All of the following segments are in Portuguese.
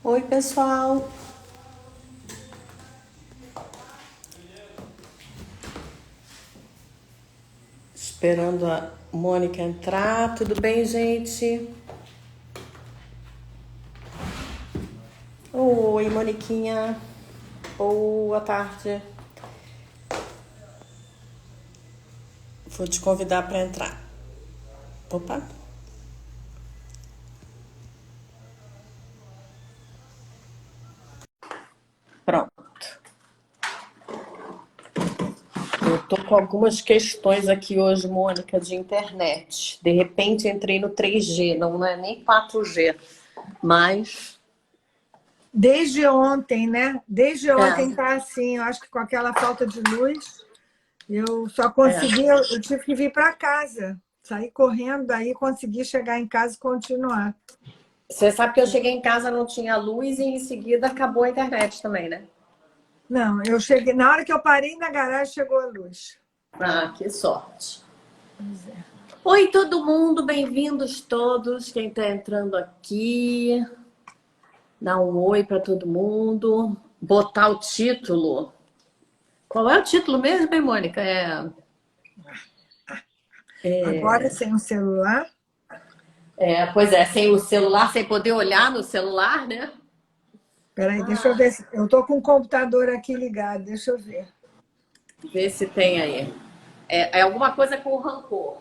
Oi, pessoal. Esperando a Mônica entrar. Tudo bem, gente? Oi, Moniquinha. Boa tarde. Vou te convidar para entrar. Opa. Pronto. Eu tô com algumas questões aqui hoje, Mônica, de internet. De repente entrei no 3G, não é nem 4G, mas Desde ontem, né? Desde ontem é, tá assim, eu acho que com aquela falta de luz, eu só é. consegui, eu tive que vir para casa, sair correndo, daí consegui chegar em casa e continuar. Você sabe que eu cheguei em casa, não tinha luz e em seguida acabou a internet também, né? Não, eu cheguei, na hora que eu parei na garagem, chegou a luz. Ah, que sorte. Pois é. Oi, todo mundo, bem-vindos todos. Quem está entrando aqui, dá um oi para todo mundo. Botar o título. Qual é o título mesmo, hein, Mônica? Agora sem o celular. Pois é, sem o celular, sem poder olhar no celular, né? Peraí, deixa eu ver se eu tô com o computador aqui ligado, deixa eu ver. Vê se tem aí. É alguma coisa com rancor.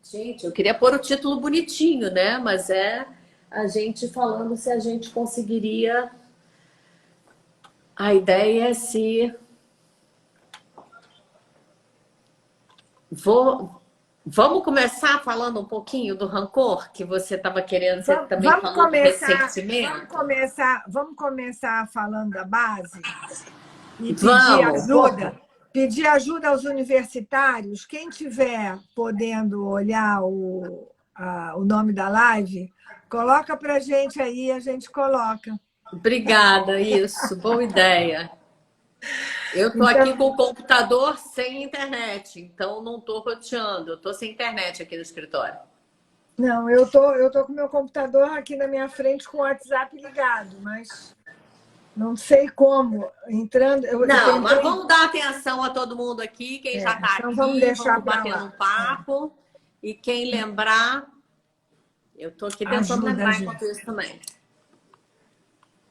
Gente, eu queria pôr o título bonitinho, né? Mas é a gente falando se a gente conseguiria. A ideia é se. Vou... Vamos começar falando um pouquinho do rancor que você estava querendo. Você Vamos, também vamos falou do começar, vamos ressentimento? começar, vamos começar falando da base e Vamos! pedir ajuda aos universitários. Quem tiver podendo olhar o nome da live, coloca para a gente aí, a gente coloca. Obrigada, isso, boa ideia. Eu estou aqui Então, com o computador sem internet, então não estou roteando, eu estou sem internet aqui no escritório. não, eu tô com o meu computador aqui na minha frente com o WhatsApp ligado, mas não sei como. Entrando, eu Não, mas tentei. vamos dar atenção a todo mundo aqui, quem já está Então vamos aqui, deixar vamos para batendo um lá. papo. E quem lembrar, eu estou aqui tentando Ajuda a lembrar gente. enquanto isso também.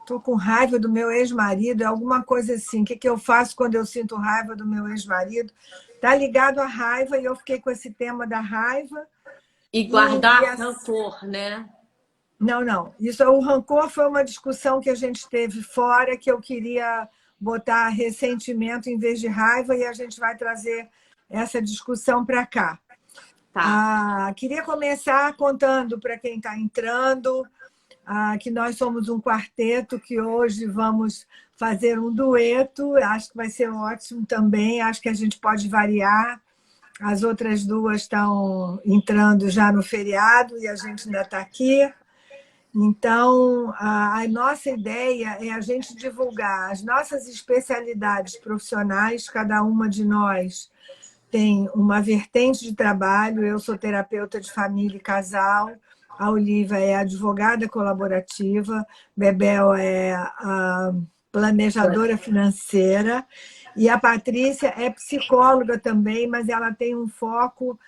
Estou com raiva do meu ex-marido, é alguma coisa assim. O que que eu faço quando eu sinto raiva do meu ex-marido? Está ligado à raiva e eu fiquei com esse tema da raiva. E E guardar as... rancor, né? Não, não. Isso, o rancor foi uma discussão que a gente teve fora, que eu queria botar ressentimento em vez de raiva, e a gente vai trazer essa discussão para cá. Tá. Queria começar contando para quem está entrando que nós somos um quarteto, que hoje vamos fazer um dueto. Acho que vai ser ótimo também. Acho que a gente pode variar. As outras duas estão entrando já no feriado e a gente ainda está aqui. Então, a nossa ideia é a gente divulgar as nossas especialidades profissionais, cada uma de nós tem uma vertente de trabalho. Eu sou terapeuta de família e casal, a Olivia é advogada colaborativa, Bebel é a planejadora financeira e a Patrícia é psicóloga também, mas ela tem um foco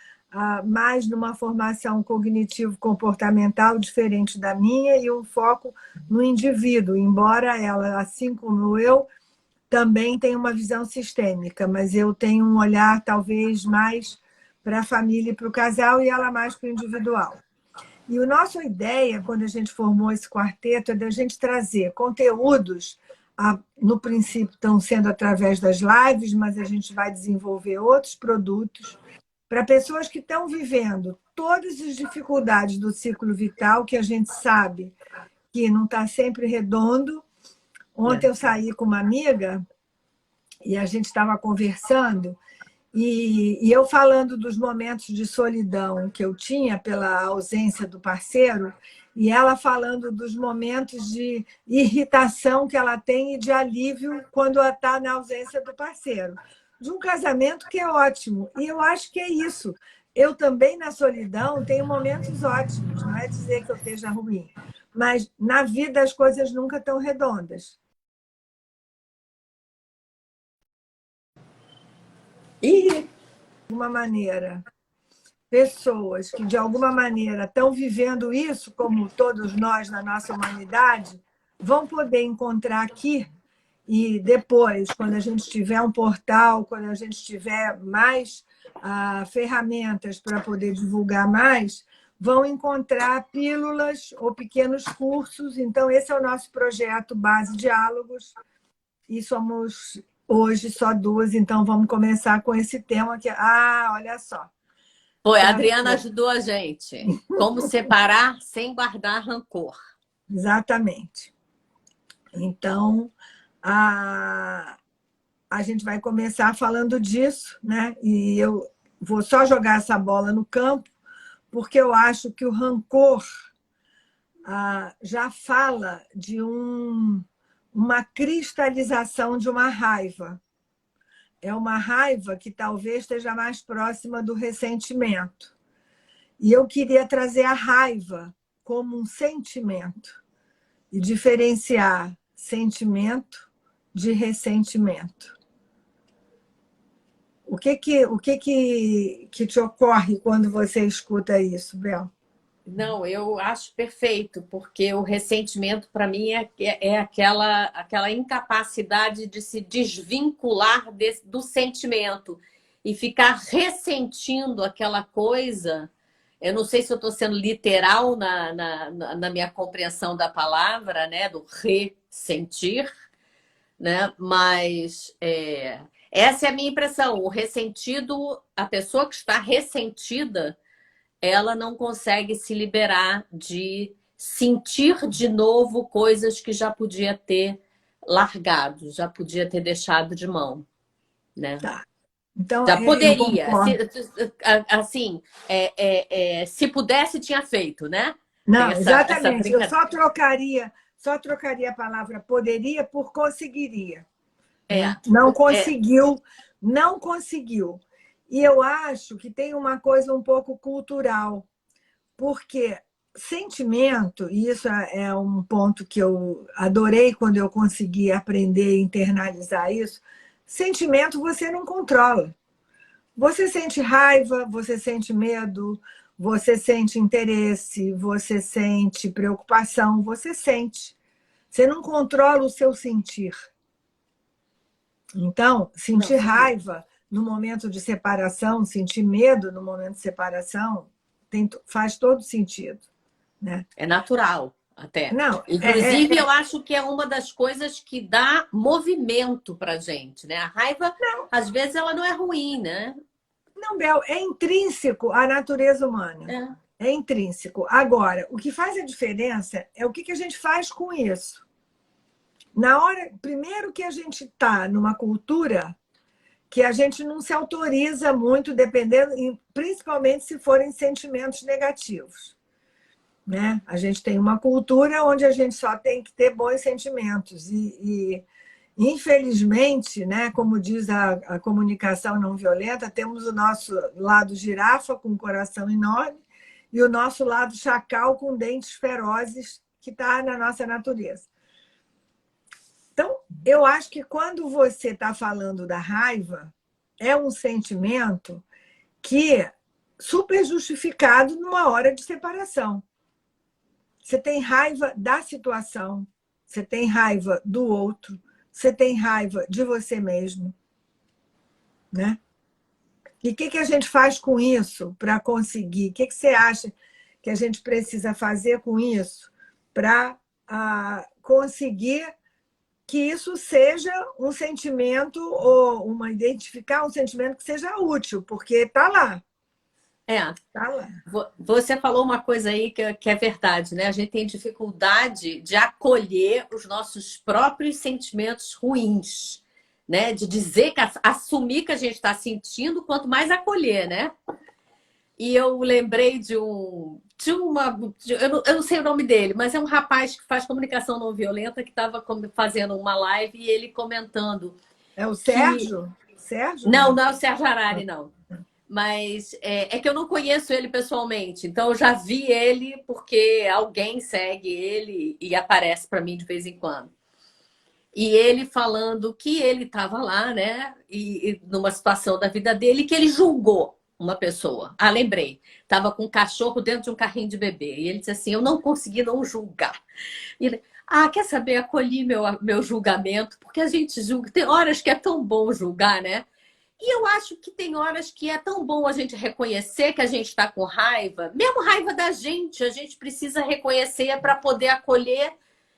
mais numa formação cognitivo-comportamental diferente da minha e um foco no indivíduo, embora ela, assim como eu, também tem uma visão sistêmica, mas eu tenho um olhar talvez mais para a família e para o casal e ela mais para o individual. E a nossa ideia, quando a gente formou esse quarteto, é da gente trazer conteúdos, no princípio estão sendo através das lives, mas a gente vai desenvolver outros produtos para pessoas que estão vivendo todas as dificuldades do ciclo vital, que a gente sabe que não está sempre redondo. Ontem eu saí com uma amiga e a gente estava conversando, e eu falando dos momentos de solidão que eu tinha pela ausência do parceiro, e ela falando dos momentos de irritação que ela tem e de alívio quando ela está na ausência do parceiro. de um casamento que é ótimo. E eu acho que é isso. Eu também, na solidão, tenho momentos ótimos. Não é dizer que eu esteja ruim. Mas na vida as coisas nunca estão redondas. E De alguma maneira, pessoas que de alguma maneira estão vivendo isso, como todos nós na nossa humanidade, vão poder encontrar aqui e depois, quando a gente tiver um portal, quando a gente tiver mais ferramentas para poder divulgar mais, vão encontrar pílulas ou pequenos cursos. Então, esse é o nosso projeto Base Diálogos e somos hoje só duas, então vamos começar com esse tema que, olha só. foi, a Tá Adriana vendo? ajudou a gente. Como separar sem guardar rancor. Exatamente. Então, a gente vai começar falando disso, né? E eu vou só jogar essa bola no campo, porque eu acho que o rancor já fala de uma cristalização de uma raiva. É uma raiva que talvez esteja mais próxima do ressentimento. E eu queria trazer a raiva como um sentimento e diferenciar sentimento de ressentimento. O que te ocorre quando você escuta isso, Bel? Não, eu acho perfeito, porque o ressentimento, para mim, é aquela incapacidade de se desvincular do sentimento e ficar ressentindo aquela coisa. Eu não sei se eu estou sendo literal na minha compreensão da palavra, né, do ressentir, né? Mas essa é a minha impressão. O ressentido, a pessoa que está ressentida, ela não consegue se liberar de sentir de novo coisas que já podia ter largado, já podia ter deixado de mão, né? Tá. Então, Já eu poderia, concordo. assim, se pudesse, tinha feito, né? Tem Não, essa exatamente. Eu brincadeira. só trocaria a palavra poderia por conseguiria. É, Né? Não é, conseguiu, não conseguiu. E eu acho que tem uma coisa um pouco cultural, porque sentimento, e isso é um ponto que eu adorei quando eu consegui aprender e internalizar isso, sentimento você não controla. Você sente raiva, você sente medo, você sente interesse, você sente preocupação, você sente. Você não controla o seu sentir. Então, não, sentir raiva no momento de separação, sentir medo no momento de separação, faz todo sentido. Né? é natural até. Não, Inclusive, eu acho que é uma das coisas que dá movimento pra gente, né? A raiva, às vezes, ela não é ruim, né? não, Bel, é intrínseco à natureza humana. É. É intrínseco. Agora, o que faz a diferença é o que a gente faz com isso. Na hora, primeiro que a gente está numa cultura que a gente não se autoriza muito, dependendo, principalmente se forem sentimentos negativos. Né? A gente tem uma cultura onde a gente só tem que ter bons sentimentos. E infelizmente, né, como diz a comunicação não violenta, temos o nosso lado girafa com um coração enorme e o nosso lado chacal com dentes ferozes, que está na nossa natureza. Então, eu acho que quando você está falando da raiva, é um sentimento que é super justificado numa hora de separação. Você tem raiva da situação, você tem raiva do outro, você tem raiva de você mesmo. Né? E o que a gente faz com isso para conseguir? O que você acha que a gente precisa fazer com isso para conseguir que isso seja um sentimento ou identificar um sentimento que seja útil, porque está lá. É. Tá lá. Você falou uma coisa aí que é verdade, né? A gente tem dificuldade de acolher os nossos próprios sentimentos ruins, né? De dizer, assumir que a gente está sentindo, quanto mais acolher, né? E eu lembrei eu não sei o nome dele, mas é um rapaz que faz comunicação não violenta que estava fazendo uma live e ele comentando É o que Sérgio? Sérgio? Não, não é o Sérgio Harari, não. Mas é que eu não conheço ele pessoalmente. Então, eu já vi ele porque alguém segue ele e aparece para mim de vez em quando. E ele falando que ele estava lá, né? E numa situação da vida dele que ele julgou uma pessoa. Ah, lembrei. Estava com um cachorro dentro de um carrinho de bebê. E ele disse assim: eu não consegui não julgar. E ele, quer saber? Acolhi meu julgamento, porque a gente julga. Tem horas que é tão bom julgar, né? E eu acho que tem horas que é tão bom a gente reconhecer que a gente está com raiva, mesmo raiva da gente, a gente precisa reconhecer para poder acolher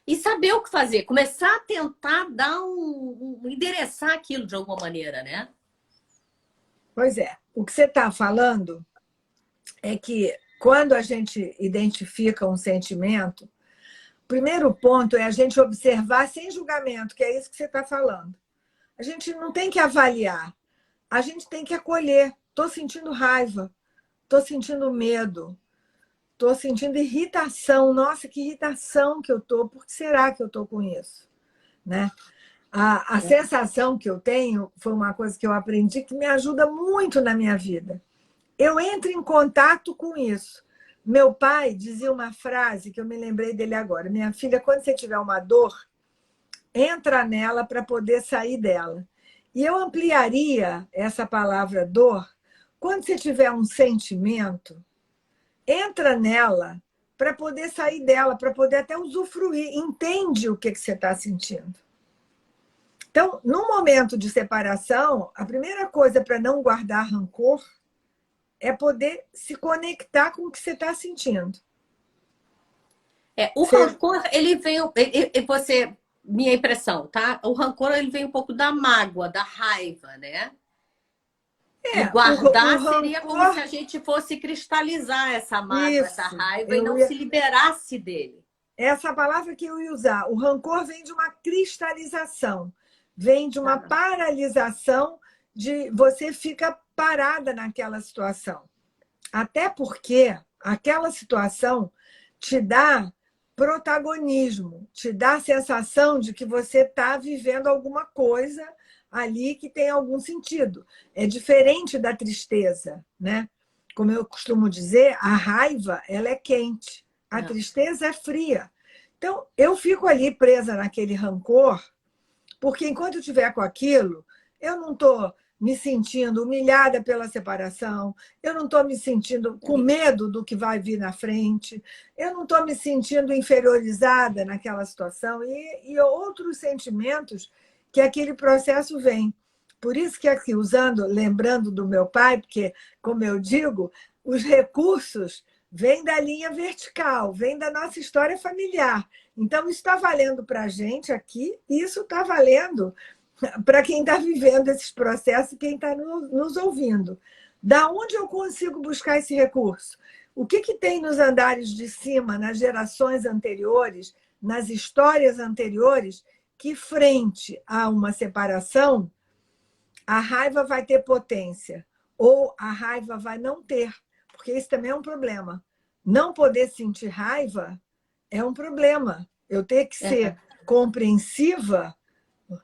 e saber o que fazer. Começar a tentar dar endereçar aquilo de alguma maneira, né? Pois é. O que você está falando é que quando a gente identifica um sentimento, o primeiro ponto é a gente observar sem julgamento, que é isso que você está falando. A gente não tem que avaliar, a gente tem que acolher. Estou sentindo raiva, estou sentindo medo, estou sentindo irritação. Nossa, que irritação que eu estou. Por que será que eu estou com isso? Né? A sensação que eu tenho foi uma coisa que eu aprendi que me ajuda muito na minha vida. Eu entro em contato com isso. Meu pai dizia uma frase que eu me lembrei dele agora. Minha filha, quando você tiver uma dor, entra nela para poder sair dela. E eu ampliaria essa palavra dor. Quando você tiver um sentimento, entra nela para poder sair dela, para poder até usufruir. Entende o que você está sentindo. Então, no momento de separação, a primeira coisa para não guardar rancor é poder se conectar com o que você está sentindo. O rancor, ele vem... Você, minha impressão, tá? O rancor, ele vem um pouco da mágoa, da raiva, né? E guardar seria como se a gente fosse cristalizar essa mágoa, essa raiva e não se liberasse dele. Essa palavra que eu ia usar. O rancor vem de uma cristalização, vem de uma paralisação, de você fica parada naquela situação. Até porque aquela situação te dá protagonismo, te dá a sensação de que você está vivendo alguma coisa ali que tem algum sentido. É diferente da tristeza, né? Como eu costumo dizer, a raiva ela é quente, a tristeza é fria. Então, eu fico ali presa naquele rancor, porque enquanto eu estiver com aquilo, eu não estou me sentindo humilhada pela separação, eu não estou me sentindo com medo do que vai vir na frente, eu não estou me sentindo inferiorizada naquela situação e outros sentimentos que aquele processo vem. Por isso que aqui, lembrando do meu pai, porque, como eu digo, os recursos vêm da linha vertical, vêm da nossa história familiar. Então, isso está valendo para a gente aqui, e isso está valendo para quem está vivendo esses processos e quem está nos ouvindo. Da onde eu consigo buscar esse recurso? O que tem nos andares de cima, nas gerações anteriores, nas histórias anteriores, que frente a uma separação, a raiva vai ter potência ou a raiva vai não ter, porque isso também é um problema. Não poder sentir raiva é um problema. Eu ter que ser compreensiva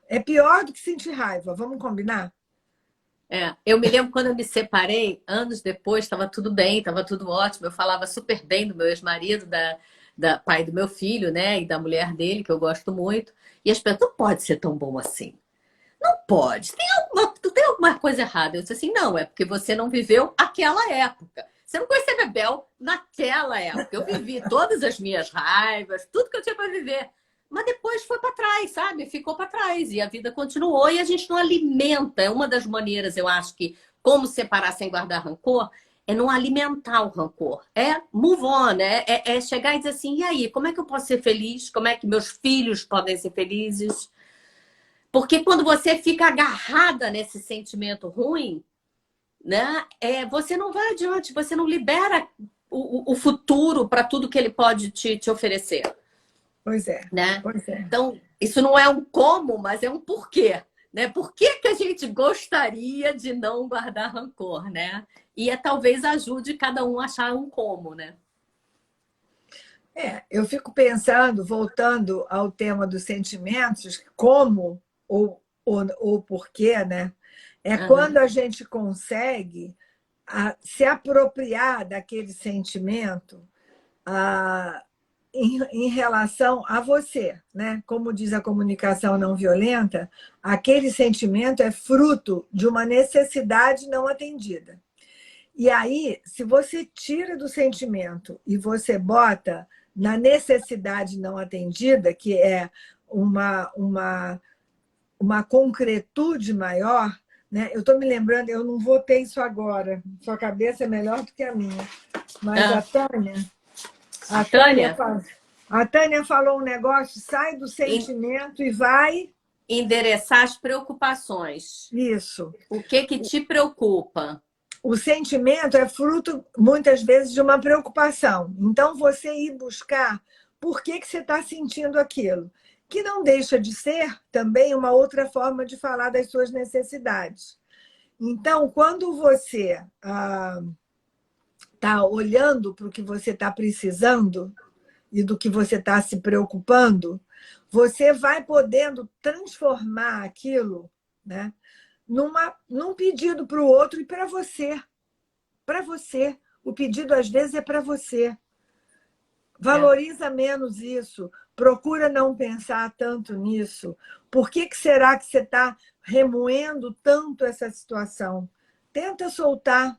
é pior do que sentir raiva. Vamos combinar? Eu me lembro quando eu me separei, anos depois, estava tudo bem, estava tudo ótimo. Eu falava super bem do meu ex-marido, da pai do meu filho, né? E da mulher dele, que eu gosto muito. E as pessoas, não pode ser tão bom assim. Não pode. Tem alguma coisa errada. Eu disse assim, não, é porque você não viveu aquela época. Você não conheceu Bebel naquela época. Eu vivi todas as minhas raivas, tudo que eu tinha para viver. Mas depois foi para trás, sabe? Ficou para trás. E a vida continuou e a gente não alimenta. É uma das maneiras, eu acho que, como separar sem guardar rancor, é não alimentar o rancor. É move on, é chegar e dizer assim, e aí, como é que eu posso ser feliz? Como é que meus filhos podem ser felizes? Porque quando você fica agarrada nesse sentimento ruim, né, você não vai adiante, você não libera o futuro para tudo que ele pode te oferecer. Pois é, né? pois é. Então, isso não é um como, mas é um porquê. Né? Por que a gente gostaria de não guardar rancor, né? E talvez ajude cada um a achar um como, né? Eu fico pensando, voltando ao tema dos sentimentos, como ou porquê, né? É Aham. quando a gente consegue se apropriar daquele sentimento em relação a você, né? Como diz a comunicação não violenta, aquele sentimento é fruto de uma necessidade não atendida. E aí, se você tira do sentimento e você bota na necessidade não atendida, que é uma concretude maior, né? Eu estou me lembrando, eu não vou ter isso agora, sua cabeça é melhor do que a minha, mas Ah, a a Tânia, Tânia, a Tânia falou um negócio, sai do en- sentimento e vai. endereçar as preocupações. Isso. O que que te preocupa? O sentimento é fruto, muitas vezes, de uma preocupação. Então, você ir buscar por que você está sentindo aquilo, que não deixa de ser também uma outra forma de falar das suas necessidades. Então, quando você está olhando para o que você está precisando e do que você está se preocupando, você vai podendo transformar aquilo, né, num pedido para o outro e para você. Para você. O pedido, às vezes, é para você. É. Valoriza menos isso. Procura não pensar tanto nisso. Por que será que você está remoendo tanto essa situação? Tenta soltar,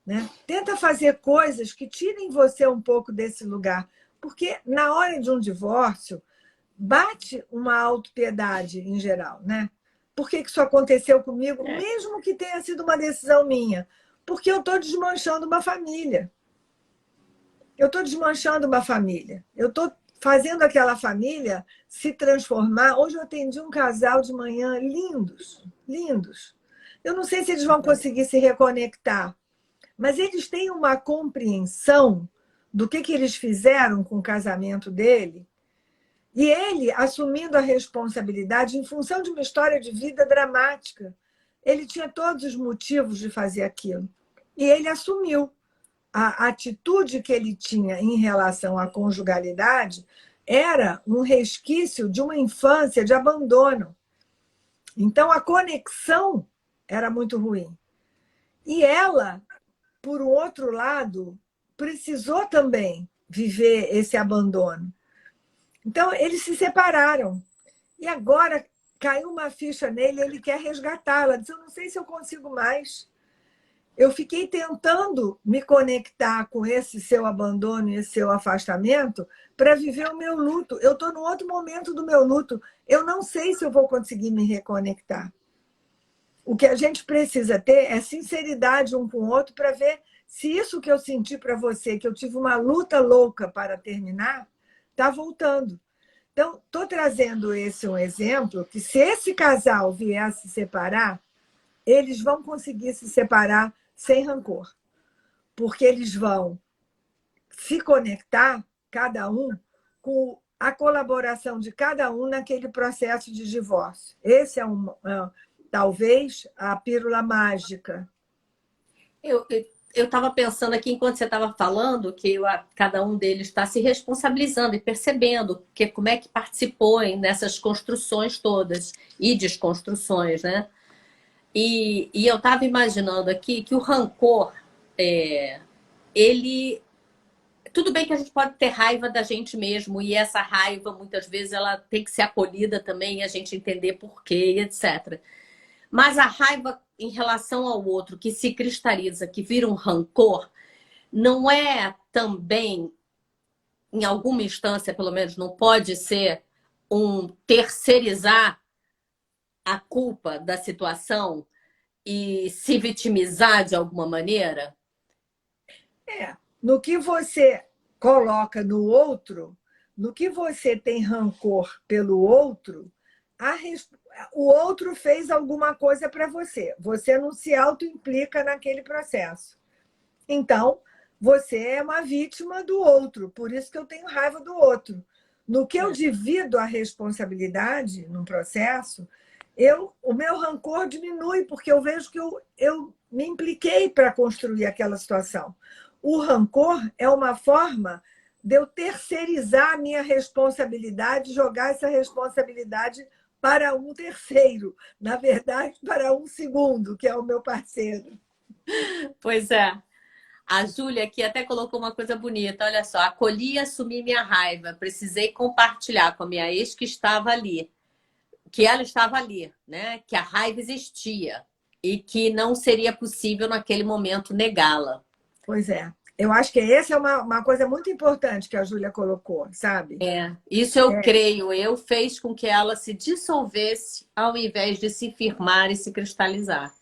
né? Tenta fazer coisas que tirem você um pouco desse lugar. Porque na hora de um divórcio, bate uma autopiedade em geral, né? Por que isso aconteceu comigo, É. mesmo que tenha sido uma decisão minha? Porque eu estou desmanchando uma família. Eu estou desmanchando uma família. Eu estou fazendo aquela família se transformar. Hoje eu atendi um casal de manhã lindos, lindos. Eu não sei se eles vão conseguir se reconectar, mas eles têm uma compreensão do que eles fizeram com o casamento dele. E ele, assumindo a responsabilidade em função de uma história de vida dramática, ele tinha todos os motivos de fazer aquilo. E ele assumiu. A atitude que ele tinha em relação à conjugalidade era um resquício de uma infância de abandono. Então, a conexão era muito ruim. E ela, por um outro lado, precisou também viver esse abandono. Então, eles se separaram. E agora caiu uma ficha nele, ele quer resgatá-la. Diz: eu não sei se eu consigo mais. Eu fiquei tentando me conectar com esse seu abandono e esse seu afastamento para viver o meu luto. Eu estou num outro momento do meu luto. Eu não sei se eu vou conseguir me reconectar. O que a gente precisa ter é sinceridade um com o outro para ver se isso que eu senti para você, que eu tive uma luta louca para terminar, está voltando. Então, estou trazendo esse um exemplo que, se esse casal vier a se separar, eles vão conseguir se separar sem rancor, porque eles vão se conectar, cada um, com a colaboração de cada um naquele processo de divórcio. Esse é talvez a pílula mágica. Eu estava pensando aqui, enquanto você estava falando, que cada um deles está se responsabilizando e percebendo como é que participou nessas construções todas e desconstruções, né? E eu estava imaginando aqui que o rancor, ele... Tudo bem que a gente pode ter raiva da gente mesmo, e essa raiva, muitas vezes, ela tem que ser acolhida também, e a gente entender por quê, etc. Mas a raiva em relação ao outro, que se cristaliza, que vira um rancor, não é também, em alguma instância, pelo menos, não pode ser um terceirizar a culpa da situação e se vitimizar de alguma maneira? No que você coloca no outro, no que você tem rancor pelo outro, o outro fez alguma coisa para você. Você não se autoimplica naquele processo. Então, você é uma vítima do outro. Por isso que eu tenho raiva do outro. No que eu divido a responsabilidade no processo, o meu rancor diminui, porque eu vejo que eu me impliquei para construir aquela situação. O rancor é uma forma de eu terceirizar a minha responsabilidade, jogar essa responsabilidade para um terceiro, na verdade, para um segundo, que é o meu parceiro. Pois é. A Júlia aqui até colocou uma coisa bonita. Olha só, acolhi e assumi minha raiva. Precisei compartilhar com a minha ex que estava ali. Que ela estava ali, né? Que a raiva existia. E que não seria possível naquele momento negá-la. Pois é. Eu acho que essa é uma coisa muito importante que a Júlia colocou, sabe? Isso eu creio. Eu fez com que ela se dissolvesse ao invés de se firmar e se cristalizar.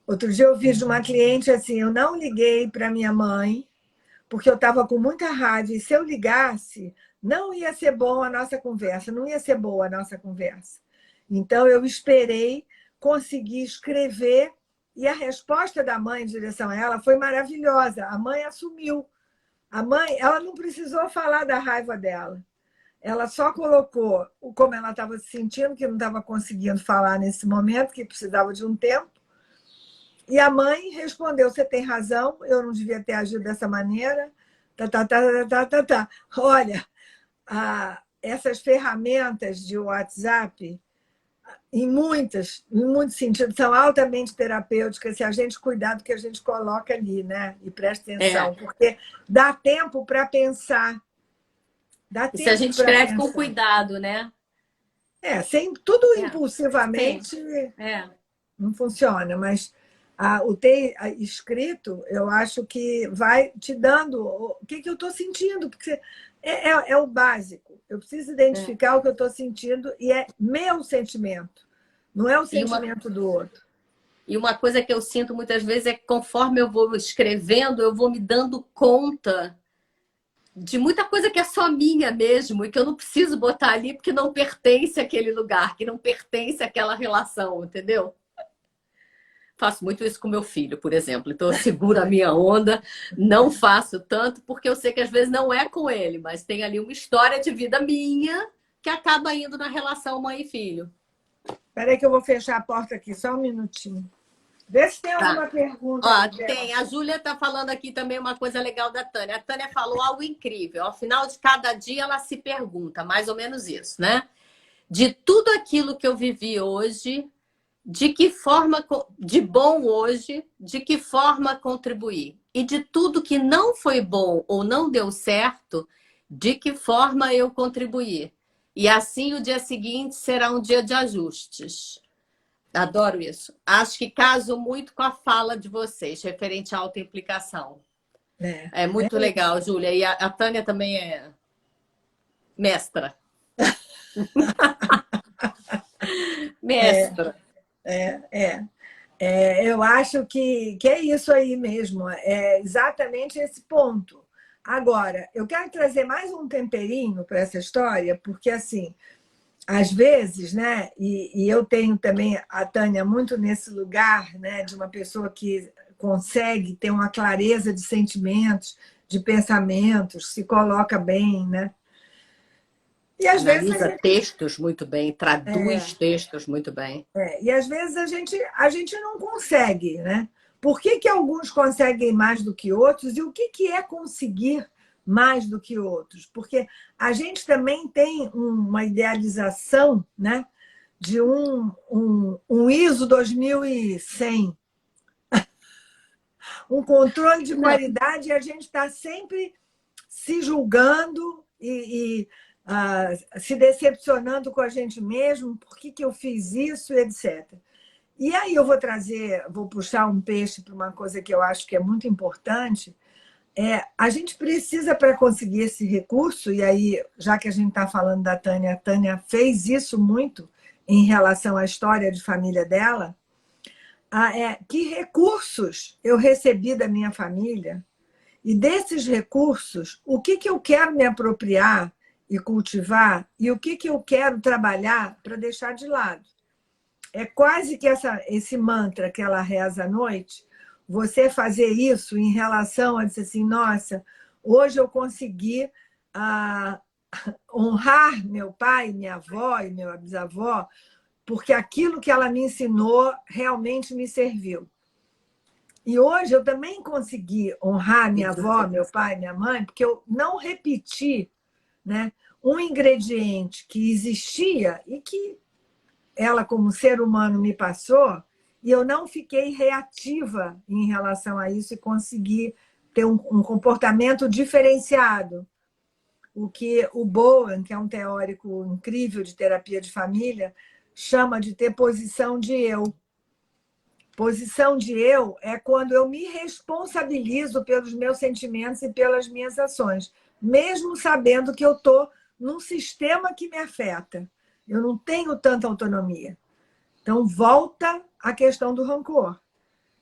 Outro dia eu vi de uma cliente assim, eu não liguei para minha mãe, porque eu estava com muita raiva, e se eu ligasse, não ia ser bom a nossa conversa, não ia ser boa a nossa conversa. Então eu esperei conseguir escrever, e a resposta da mãe em direção a ela foi maravilhosa. A mãe assumiu. A mãe, ela não precisou falar da raiva dela. Ela só colocou como ela estava se sentindo, que não estava conseguindo falar nesse momento, que precisava de um tempo. E a mãe respondeu: você tem razão, eu não devia ter agido dessa maneira. Tá. Olha, essas ferramentas de WhatsApp, em muitos sentidos, são altamente terapêuticas se a gente cuidar do que a gente coloca ali, né? E presta atenção, porque dá tempo para pensar. E se a gente escreve com cuidado, né? Tudo impulsivamente não funciona, mas o ter escrito, eu acho que vai te dando o que eu estou sentindo, porque é o básico. Eu preciso identificar o que eu estou sentindo e é meu sentimento, não é o sentimento do outro. E uma coisa que eu sinto muitas vezes é que conforme eu vou escrevendo, eu vou me dando conta de muita coisa que é só minha mesmo e que eu não preciso botar ali porque não pertence àquele lugar, que não pertence àquela relação, entendeu? Faço muito isso com meu filho, por exemplo. Então eu seguro a minha onda, não faço tanto porque eu sei que às vezes não é com ele, mas tem ali uma história de vida minha que acaba indo na relação mãe e filho. Espera aí que eu vou fechar a porta aqui, só um minutinho. Vê se tem alguma pergunta. Tem. A Júlia está falando aqui também uma coisa legal da Tânia. A Tânia falou algo incrível. Ao final de cada dia, ela se pergunta, mais ou menos isso, né? De tudo aquilo que eu vivi hoje, de que forma, de bom hoje, de que forma contribuir? E de tudo que não foi bom ou não deu certo, de que forma eu contribuir? E assim o dia seguinte será um dia de ajustes. Adoro isso. Acho que caso muito com a fala de vocês, referente à autoimplicação. É muito legal, Júlia. E a Tânia também é mestra. Mestra. Eu acho que é isso aí mesmo. É exatamente esse ponto. Agora, eu quero trazer mais um temperinho para essa história, porque assim, às vezes, né? E eu tenho também a Tânia muito nesse lugar, né? De uma pessoa que consegue ter uma clareza de sentimentos, de pensamentos, se coloca bem, né? E às Analisa vezes textos muito bem, traduz textos muito bem. e às vezes a gente não consegue, né? Por que alguns conseguem mais do que outros e o que é conseguir mais do que outros? Porque a gente também tem uma idealização, né, de um ISO 2100, um controle de qualidade, e a gente está sempre se julgando e se decepcionando com a gente mesmo, por que eu fiz isso, etc. E aí eu vou puxar um peixe para uma coisa que eu acho que é muito importante. A gente precisa, para conseguir esse recurso, e aí, já que a gente está falando da Tânia, a Tânia fez isso muito em relação à história de família dela, que recursos eu recebi da minha família, e desses recursos, o que eu quero me apropriar e cultivar, e o que eu quero trabalhar para deixar de lado. É quase que esse mantra que ela reza à noite, você fazer isso em relação a dizer assim, nossa, hoje eu consegui honrar meu pai, minha avó e minha bisavó, porque aquilo que ela me ensinou realmente me serviu. E hoje eu também consegui honrar minha avó, meu pai, minha mãe, porque eu não repeti, né, um ingrediente que existia e que ela, como ser humano, me passou, e eu não fiquei reativa em relação a isso e consegui ter um comportamento diferenciado. O que o Bowen, que é um teórico incrível de terapia de família, chama de ter posição de eu. Posição de eu é quando eu me responsabilizo pelos meus sentimentos e pelas minhas ações, mesmo sabendo que eu estou num sistema que me afeta. Eu não tenho tanta autonomia. Então, volta à questão do rancor.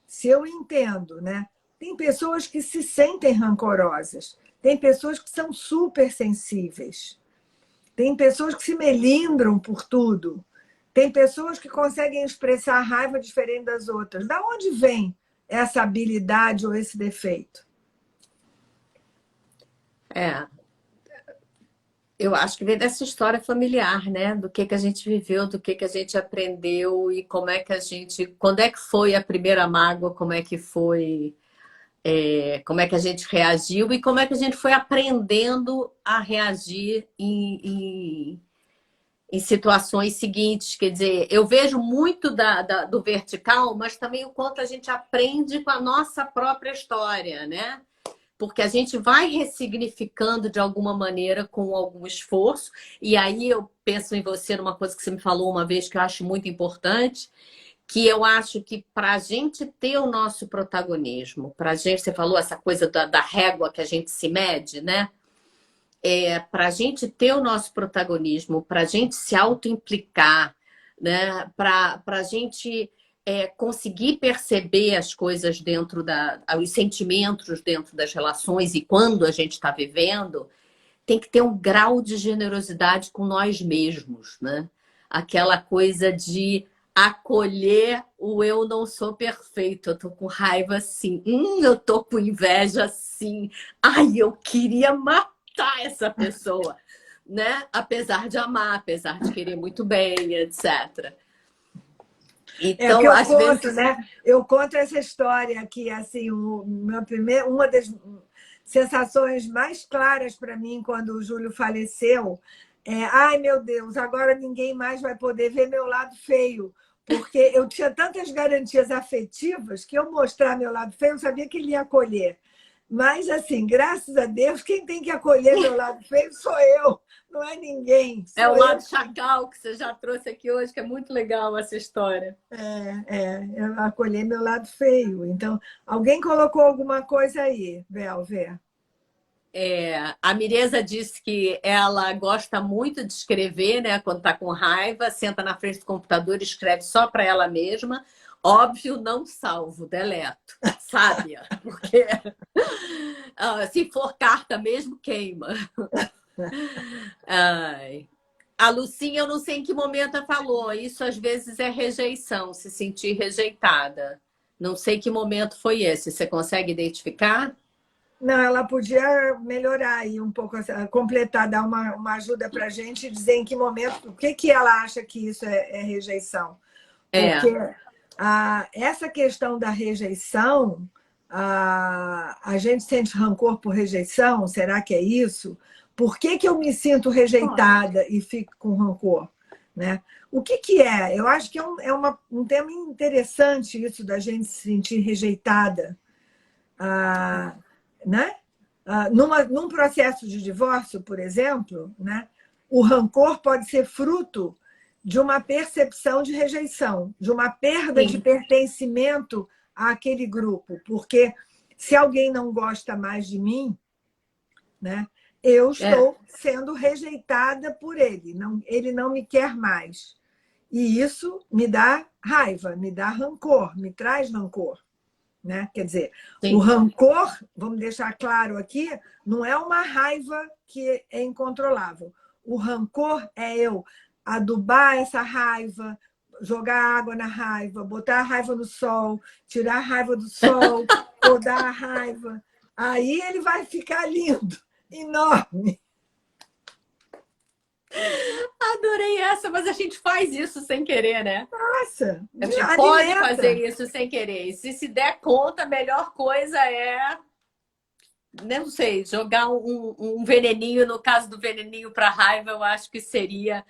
Se eu entendo, né? Tem pessoas que se sentem rancorosas, tem pessoas que são super sensíveis, tem pessoas que se melindram por tudo, tem pessoas que conseguem expressar a raiva diferente das outras. Da onde vem essa habilidade ou esse defeito? Eu acho que vem dessa história familiar, né? Do que a gente viveu, do que a gente aprendeu e como é que a gente... Quando é que foi a primeira mágoa, como é que foi... como é que a gente reagiu e como é que a gente foi aprendendo a reagir em situações seguintes. Quer dizer, eu vejo muito do vertical, mas também o quanto a gente aprende com a nossa própria história, né? Porque a gente vai ressignificando de alguma maneira com algum esforço. E aí eu penso em você numa coisa que você me falou uma vez que eu acho muito importante, que eu acho que para a gente ter o nosso protagonismo, para a gente, você falou essa coisa da régua que a gente se mede, né? Para a gente ter o nosso protagonismo, para a gente se auto-implicar, né? Para a gente conseguir perceber as coisas dentro os sentimentos dentro das relações e quando a gente está vivendo, tem que ter um grau de generosidade com nós mesmos, né? Aquela coisa de acolher o eu não sou perfeito, eu tô com raiva sim, eu tô com inveja sim, ai, eu queria matar essa pessoa, né? Apesar de amar, apesar de querer muito bem, etc. Então, Então, eu às conto, vezes... né? Eu conto essa história que, assim, uma das sensações mais claras para mim quando o Júlio faleceu ai, meu Deus, agora ninguém mais vai poder ver meu lado feio, porque eu tinha tantas garantias afetivas que eu mostrar meu lado feio, eu sabia que ele ia acolher. Mas, assim, graças a Deus, quem tem que acolher meu lado feio sou eu, não é ninguém, É o sou eu. lado chacal que você já trouxe aqui hoje, que é muito legal essa história. Eu acolher meu lado feio. Então, alguém colocou alguma coisa aí, Belver? A Mireza disse que ela gosta muito de escrever, né? Quando está com raiva, senta na frente do computador e escreve só para ela mesma. Óbvio, não salvo, deleto, sabe? Porque se for carta mesmo, queima. Ai. A Lucinha, eu não sei em que momento ela falou. Isso às vezes é rejeição, se sentir rejeitada. Não sei que momento foi esse. Você consegue identificar? Não, ela podia melhorar aí um pouco, completar, dar uma ajuda para a gente e dizer em que momento, o que, que ela acha que isso é rejeição. Porque essa questão da rejeição, a gente sente rancor por rejeição, será que é isso? Por que, que eu me sinto rejeitada e fico com rancor? Né? O que, que é? Eu acho que é um tema interessante isso da gente se sentir rejeitada. Né? Num processo de divórcio, por exemplo, né? O rancor pode ser fruto de uma percepção de rejeição, de uma perda de pertencimento àquele grupo. Porque se alguém não gosta mais de mim, né? Eu estou sendo rejeitada por ele. Ele não me quer mais. E isso me dá raiva, me dá rancor, me traz rancor. Né? Quer dizer, o rancor, vamos deixar claro aqui, não é uma raiva que é incontrolável. O rancor é eu adubar essa raiva, jogar água na raiva, botar a raiva no sol, tirar a raiva do sol, podar a raiva. Aí ele vai ficar lindo, enorme. Adorei essa, mas a gente faz isso sem querer, né? Nossa, A gente alimenta. pode fazer isso sem querer. E se der conta, a melhor coisa é não sei, jogar um veneninho, no caso do veneninho para raiva, eu acho que seria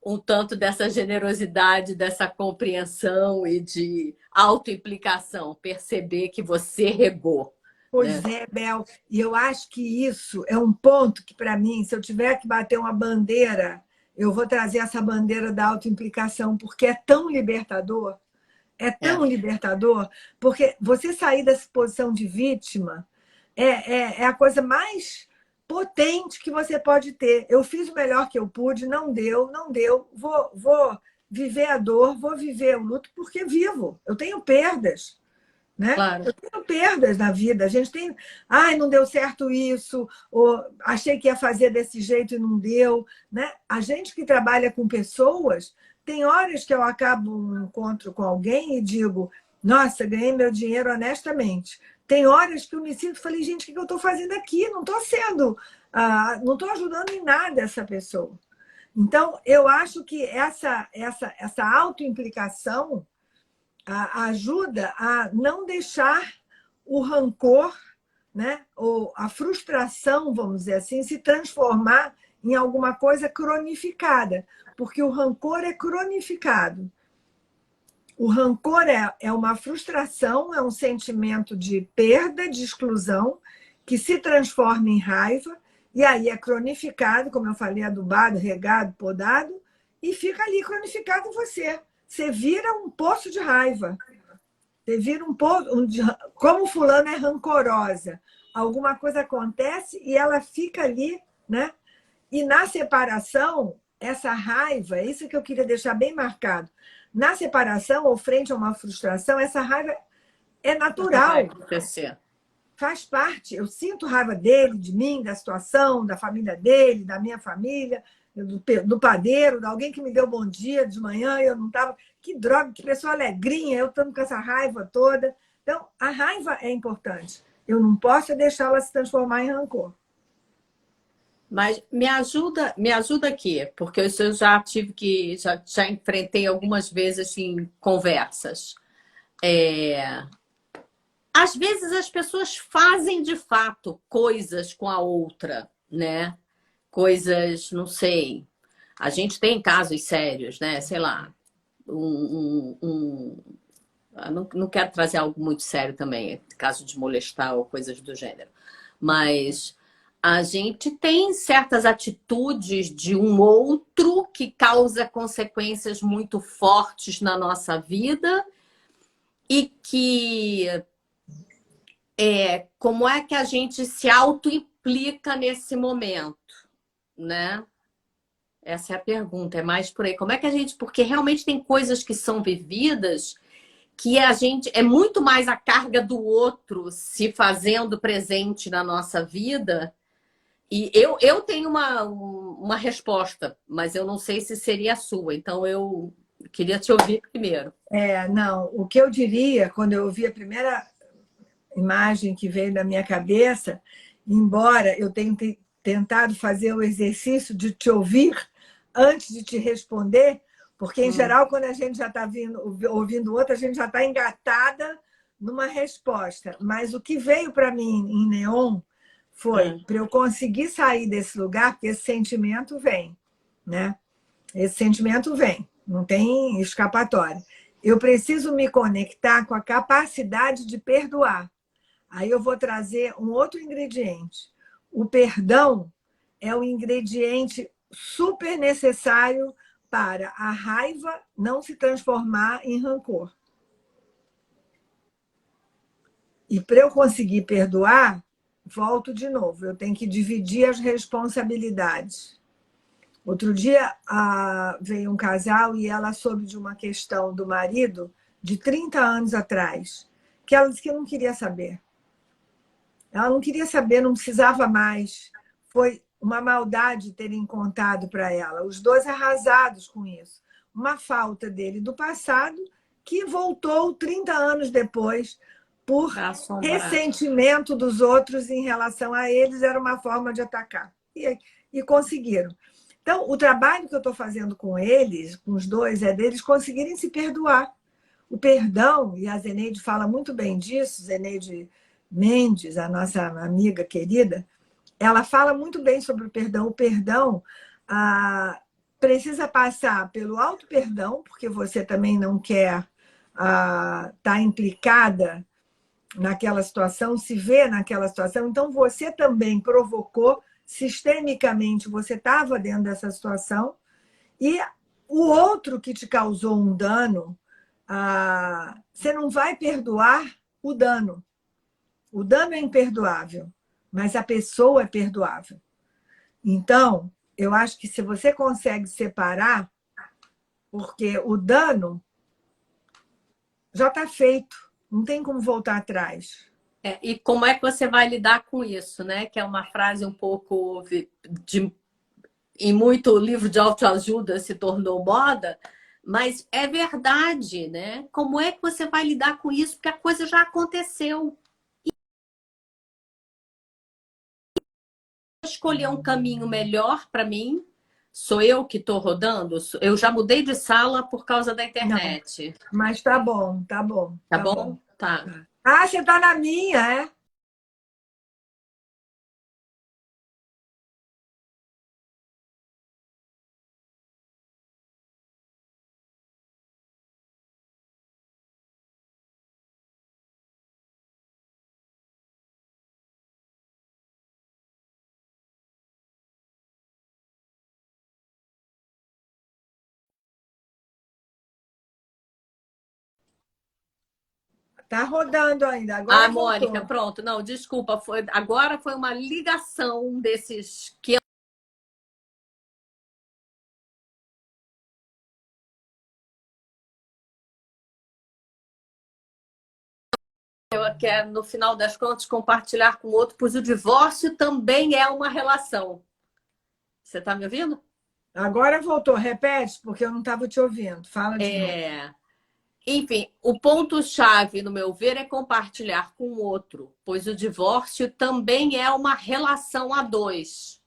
um tanto dessa generosidade, dessa compreensão e de autoimplicação, perceber que você regou, Pois né? é, Bel. E eu acho que isso é um ponto que, para mim, se eu tiver que bater uma bandeira, eu vou trazer essa bandeira da autoimplicação, porque é É, tão libertador, porque você sair dessa posição de vítima é a coisa mais potente que você pode ter. Eu fiz o melhor que eu pude, não deu, não deu, vou viver a dor, vou viver o luto, porque vivo, eu tenho perdas. Né? claro. Eu tenho perdas na vida. A gente tem, ai, não deu certo isso, ou achei que ia fazer desse jeito e não deu. Né? A gente que trabalha com pessoas, tem horas que eu acabo um encontro com alguém e digo, nossa, ganhei meu dinheiro honestamente. Tem horas que eu me sinto, falei, gente, o que eu estou fazendo aqui? Não estou sendo, não estou ajudando em nada essa pessoa. Então, eu acho que essa autoimplicação ajuda a não deixar o rancor, né, ou a frustração, vamos dizer assim, se transformar em alguma coisa cronificada, porque o rancor é cronificado. O rancor é uma frustração, é um sentimento de perda, de exclusão, que se transforma em raiva, e aí é cronificado, como eu falei, adubado, regado, podado, e fica ali cronificado em você. Você vira um poço de raiva. Você vira um poço. Como fulano é rancorosa. Alguma coisa acontece e ela fica ali, né? E na separação, essa raiva, isso que eu queria deixar bem marcado. Na separação, ou frente a uma frustração, essa raiva é Vai natural, acontecer. faz parte. Eu sinto raiva dele, de mim, da situação, da família dele, da minha família, do padeiro, de alguém que me deu bom dia de manhã e eu não estava. Que droga, que pessoa alegrinha, eu estando com essa raiva toda. Então, a raiva é importante. Eu não posso deixá-la se transformar em rancor. Mas me ajuda aqui, porque isso eu já tive que, já enfrentei algumas vezes em conversas. Às vezes as pessoas fazem de fato coisas com a outra, né? Coisas, não sei. A gente tem casos sérios, né? Sei lá, não quero trazer algo muito sério também, caso de molestar ou coisas do gênero. Mas a gente tem certas atitudes de um outro que causa consequências muito fortes na nossa vida e que como é que a gente se auto-implica nesse momento, né? Essa é a pergunta, é mais por aí. Como é que a gente... Porque realmente tem coisas que são vividas que a gente... É muito mais a carga do outro se fazendo presente na nossa vida. E eu tenho uma resposta, mas eu não sei se seria a sua. Então, eu queria te ouvir primeiro. Não, o que eu diria, quando eu ouvi a primeira imagem que veio na minha cabeça, embora eu tenha tentado fazer o exercício de te ouvir antes de te responder, porque, em geral, quando a gente já está ouvindo o outro, a gente já está engatada numa resposta. Mas o que veio para mim em Neon foi para eu conseguir sair desse lugar, porque esse sentimento vem, né? Esse sentimento vem, não tem escapatória. Eu preciso me conectar com a capacidade de perdoar. Aí eu vou trazer um outro ingrediente. O perdão é um ingrediente super necessário para a raiva não se transformar em rancor. E para eu conseguir perdoar, volto de novo, eu tenho que dividir as responsabilidades. Outro dia veio um casal e ela soube de uma questão do marido de 30 anos atrás, que ela disse que não queria saber. Ela não queria saber, não precisava mais. Foi uma maldade terem contado para ela. Os dois arrasados com isso. Uma falta dele do passado que voltou 30 anos depois por ressentimento dos outros em relação a eles. Era uma forma de atacar. E conseguiram. Então, o trabalho que eu estou fazendo com eles, com os dois, é deles conseguirem se perdoar. O perdão, e a Zeneide fala muito bem disso, Zeneide Mendes, a nossa amiga querida, ela fala muito bem sobre o perdão. O perdão precisa passar pelo auto-perdão, porque você também não quer estar implicada naquela situação, se vê naquela situação. Então, você também provocou, sistemicamente, você estava dentro dessa situação, e o outro que te causou um dano, você não vai perdoar o dano. O dano é imperdoável, mas a pessoa é perdoável. Então, eu acho que se você consegue separar, porque o dano já está feito, não tem como voltar atrás. E como é que você vai lidar com isso, né? Que é uma frase um pouco em muito livro de autoajuda se tornou moda, mas é verdade, né? Como é que você vai lidar com isso? Porque a coisa já aconteceu. Escolher um caminho melhor para mim. Sou eu que estou rodando? Eu já mudei de sala por causa da Não, internet. mas tá bom, tá bom, Tá tá bom. bom? Tá. Você tá na minha, é? Tá rodando ainda, Ah, agora Mônica, voltou. pronto. Não, desculpa. Agora foi uma ligação desses eu quero, no final das contas, compartilhar com o outro, pois o divórcio também é uma relação. Você está me ouvindo? Agora voltou, repete, porque eu não estava te ouvindo. Fala de novo. Enfim, o ponto-chave, no meu ver, é compartilhar com o outro, pois o divórcio também é uma relação a dois.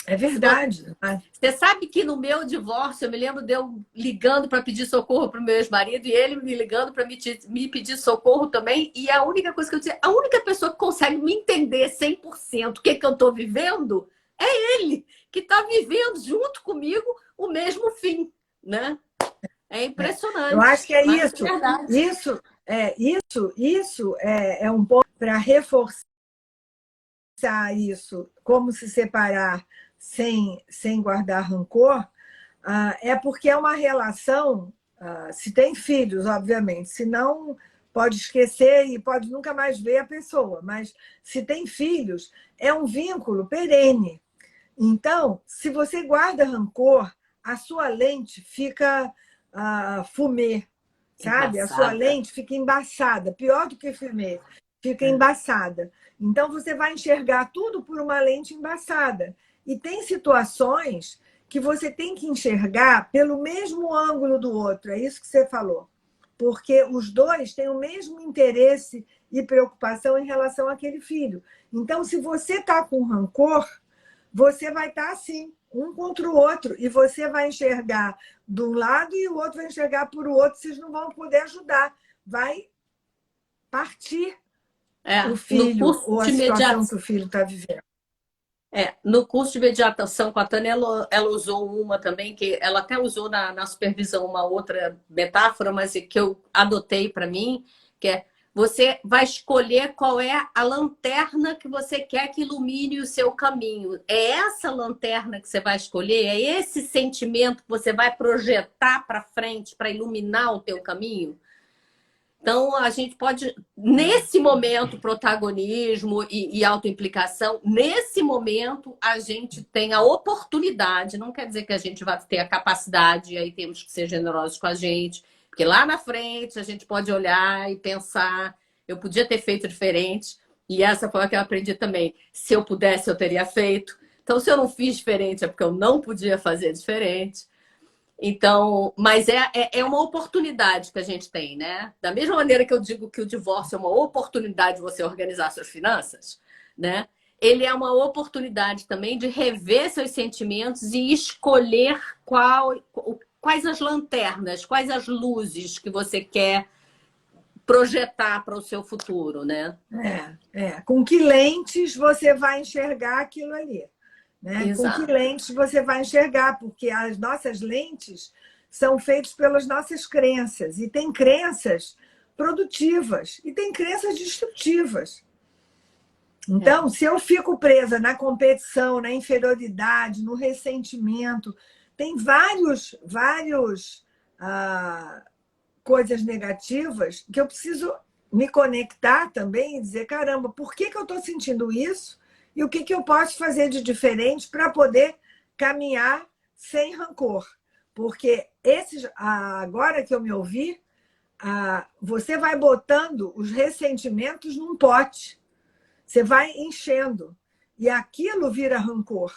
É verdade. Você sabe que no meu divórcio, eu me lembro de eu ligando para pedir socorro para o meu ex-marido e ele me ligando para me pedir socorro também. E a única coisa que eu disse, a única pessoa que consegue me entender 100% o que eu estou vivendo é ele, que está vivendo junto comigo o mesmo fim, né? É Eu acho impressionante, que é mas é isso. verdade. Isso é um ponto para reforçar isso, como se separar sem guardar rancor, é porque é uma relação, se tem filhos, obviamente, se não, pode esquecer e pode nunca mais ver a pessoa, mas se tem filhos, é um vínculo perene. Então, se você guarda rancor, a sua lente fica fumê, sabe? A sua Embaçada. lente fica embaçada, pior do que fumê, fica embaçada. Então, você vai enxergar tudo por uma lente embaçada. E tem situações que você tem que enxergar pelo mesmo ângulo do outro, é isso que você falou. Porque os dois têm o mesmo interesse e preocupação em relação àquele filho. Então, se você está com rancor, você vai estar assim, um contra o outro, e você vai enxergar de um lado e o outro vai enxergar por o outro, vocês não vão poder ajudar. Vai partir o No filho curso ou a de situação que mediação. o filho está vivendo. No curso de mediação com a Tânia, ela usou uma também, que ela até usou na supervisão uma outra metáfora, mas que eu adotei para mim, que é você vai escolher qual é a lanterna que você quer que ilumine o seu caminho. É essa lanterna que você vai escolher? É esse sentimento que você vai projetar para frente para iluminar o teu caminho? Então, a gente pode, nesse momento, protagonismo e autoimplicação, nesse momento, a gente tem a oportunidade, não quer dizer que a gente vai ter a capacidade, e aí temos que ser generosos com a gente, porque lá na frente a gente pode olhar e pensar, eu podia ter feito diferente, e essa foi a que eu aprendi também. Se eu pudesse, eu teria feito. Então, se eu não fiz diferente, é porque eu não podia fazer diferente. Então, mas é uma oportunidade que a gente tem, né? Da mesma maneira que eu digo que o divórcio é uma oportunidade de você organizar suas finanças, né? Ele é uma oportunidade também de rever seus sentimentos e escolher quais as lanternas, quais as luzes que você quer projetar para o seu futuro, né? Com que lentes você vai enxergar aquilo ali, né? Com que Exato. lentes você vai enxergar, porque as nossas lentes são feitas pelas nossas crenças, e tem crenças produtivas e tem crenças destrutivas. Então, se eu fico presa na competição, na inferioridade, no ressentimento, tem vários coisas negativas que eu preciso me conectar também e dizer, caramba, por que eu estou sentindo isso? E o que eu posso fazer de diferente para poder caminhar sem rancor? Porque agora que eu me ouvi, você vai botando os ressentimentos num pote. Você vai enchendo. E aquilo vira rancor.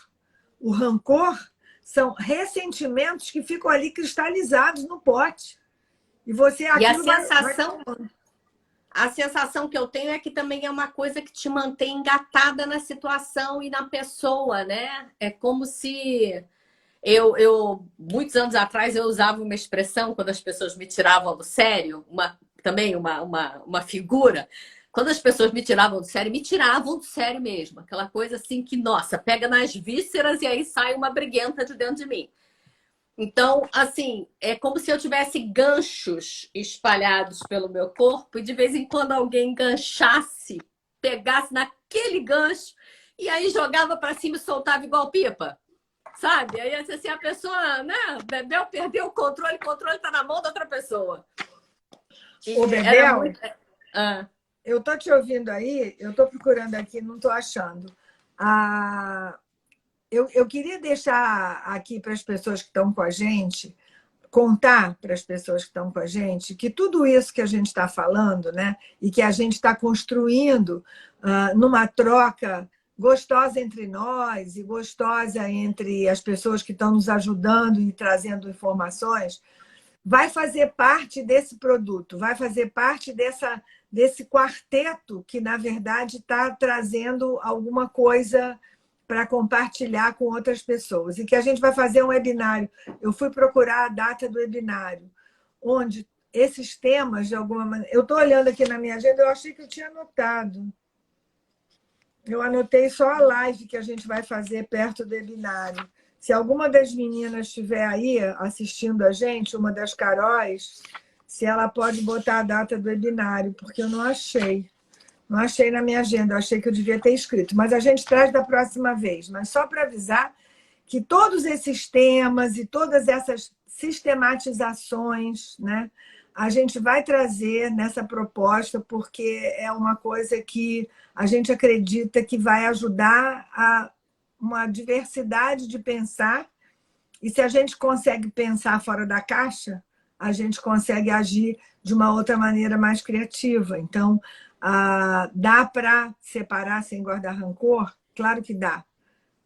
O rancor são ressentimentos que ficam ali cristalizados no pote. E você E aquilo a sensação que eu tenho é que também é uma coisa que te mantém engatada na situação e na pessoa, né? É como se muitos anos atrás, eu usava uma expressão quando as pessoas me tiravam do sério, também uma figura. Quando as pessoas me tiravam do sério mesmo. Aquela coisa assim que, nossa, pega nas vísceras e aí sai uma briguenta de dentro de mim. Então, assim, é como se eu tivesse ganchos espalhados pelo meu corpo e de vez em quando alguém enganchasse, pegasse naquele gancho e aí jogava para cima e soltava igual pipa, sabe? Aí assim, a pessoa, né, bebeu, perdeu o controle está na mão da outra pessoa. Ô, E era Bebel, muito... eu estou te ouvindo aí, eu estou procurando aqui, não estou achando. Eu queria deixar aqui para as pessoas que estão com a gente, contar para as pessoas que estão com a gente, que tudo isso que a gente está falando, né, e que a gente está construindo numa troca gostosa entre nós e gostosa entre as pessoas que estão nos ajudando e trazendo informações, vai fazer parte desse produto, vai fazer parte desse quarteto que, na verdade, está trazendo alguma coisa para compartilhar com outras pessoas. E que a gente vai fazer um webinário. Eu fui procurar a data do webinário, onde esses temas, de alguma maneira... Eu estou olhando aqui na minha agenda, eu achei que eu tinha anotado. Eu anotei só a live que a gente vai fazer perto do webinário. Se alguma das meninas estiver aí assistindo a gente, uma das Caróis, se ela pode botar a data do webinário, porque eu não achei. Não achei na minha agenda, eu achei que eu devia ter escrito. Mas a gente traz da próxima vez. Mas só para avisar que todos esses temas e todas essas sistematizações, né, a gente vai trazer nessa proposta, porque é uma coisa que a gente acredita que vai ajudar a uma diversidade de pensar. E se a gente consegue pensar fora da caixa, a gente consegue agir de uma outra maneira mais criativa. Então, dá para separar sem guardar rancor? Claro que dá.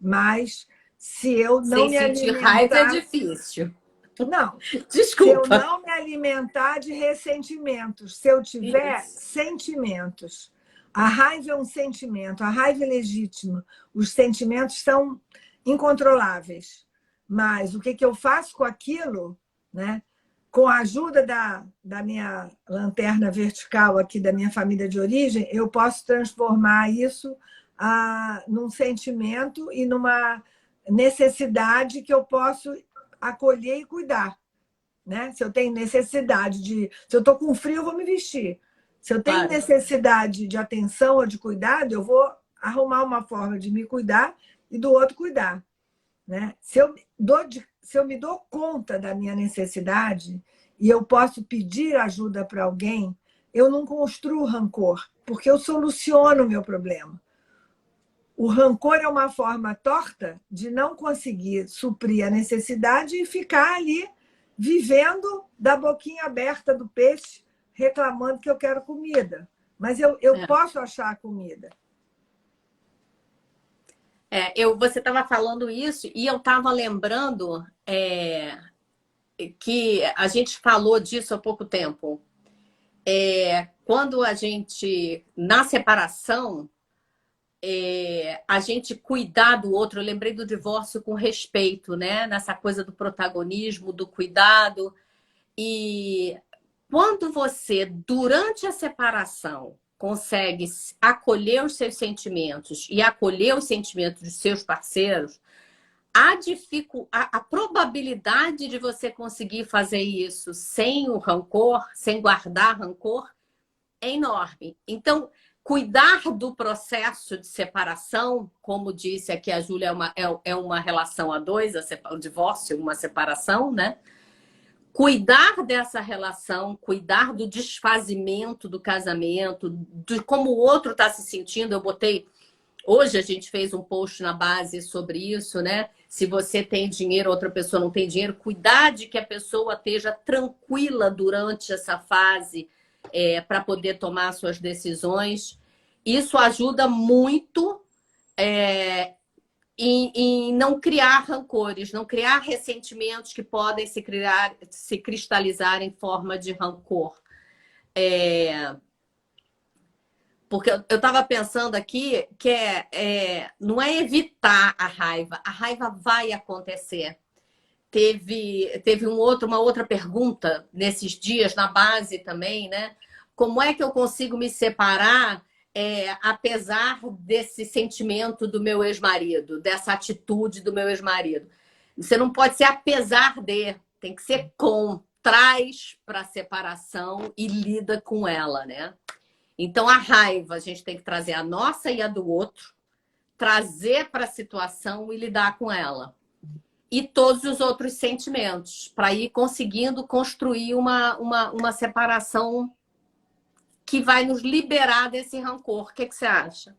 Mas se eu não Sem me sentir raiva é alimentar... difícil. Não. Se eu Desculpa. não me alimentar de ressentimentos, se eu tiver sentimentos, a raiva é um sentimento, a raiva é legítima, os sentimentos são incontroláveis. Mas o que eu faço com aquilo, né? Com a ajuda da minha lanterna vertical aqui, da minha família de origem, eu posso transformar isso num sentimento e numa necessidade que eu posso acolher e cuidar. Né? Se eu tenho necessidade de... Se eu estou com frio, eu vou me vestir. Se eu tenho necessidade de atenção ou de cuidado, eu vou arrumar uma forma de me cuidar e do outro cuidar. Né? Se eu me dou conta da minha necessidade e eu posso pedir ajuda para alguém, eu não construo rancor, porque eu soluciono o meu problema. O rancor é uma forma torta de não conseguir suprir a necessidade e ficar ali vivendo da boquinha aberta do peixe, reclamando que eu quero comida. Mas eu posso achar comida. Você estava falando isso e eu estava lembrando que a gente falou disso há pouco tempo. Quando a gente, na separação, a gente cuidar do outro, eu lembrei do divórcio com respeito, né? Nessa coisa do protagonismo, do cuidado. E quando você, durante a separação, consegue acolher os seus sentimentos e acolher os sentimentos dos seus parceiros, a probabilidade de você conseguir fazer isso sem o rancor, sem guardar rancor, é enorme. Então, cuidar do processo de separação, como disse aqui a Júlia, é uma relação a dois, o divórcio, uma separação, né? Cuidar dessa relação, cuidar do desfazimento do casamento, de como o outro está se sentindo. Eu botei... Hoje a gente fez um post na base sobre isso, né? Se você tem dinheiro, outra pessoa não tem dinheiro, cuidar de que a pessoa esteja tranquila durante essa fase para poder tomar suas decisões. Isso ajuda muito em não criar rancores, não criar ressentimentos que podem se cristalizar em forma de rancor. Porque eu estava pensando aqui que não é evitar a raiva vai acontecer. Teve uma outra pergunta nesses dias na base também, né? Como é que eu consigo me separar apesar desse sentimento do meu ex-marido, dessa atitude do meu ex-marido? Você não pode ser apesar de, tem que ser com, traz para a separação e lida com ela, né? Então, a raiva, a gente tem que trazer a nossa e a do outro, trazer para a situação e lidar com ela. E todos os outros sentimentos, para ir conseguindo construir uma separação que vai nos liberar desse rancor. O que você acha?